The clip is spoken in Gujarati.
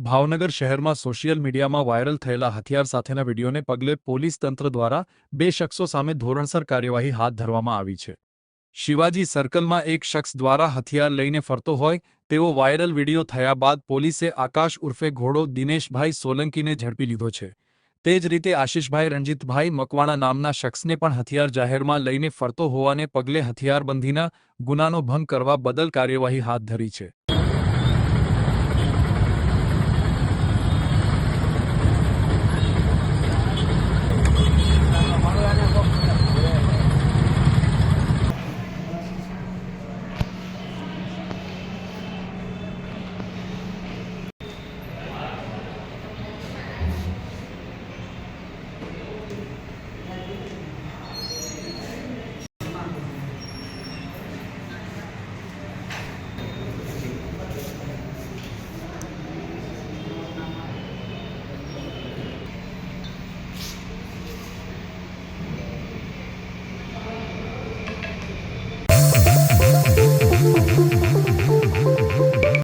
ભાવનગર શહેરમાં સોશિયલ મીડિયામાં વાયરલ થયેલા હથિયાર સાથેના વિડીયોને પગલે પોલીસ તંત્ર દ્વારા બે શખ્સો સામે ધોરણસર કાર્યવાહી હાથ ધરવામાં આવી છે। શિવાજી સર્કલમાં એક શખ્સ દ્વારા હથિયાર લઈને ફરતો હોય તેવો વાયરલ વિડીયો થયા બાદ પોલીસે આકાશ ઉર્ફે ઘોડો દિનેશભાઈ સોલંકીને ઝડપી લીધો છે। તે જ રીતે આશિષભાઈ રંજીતભાઈ મકવાણા નામના શખ્સને પણ હથિયાર જાહેરમાં લઈને ફરતો હોવાને પગલે હથિયારબંધીના ગુનાનો ભંગ કરવા બદલ કાર્યવાહી હાથ ધરી છે।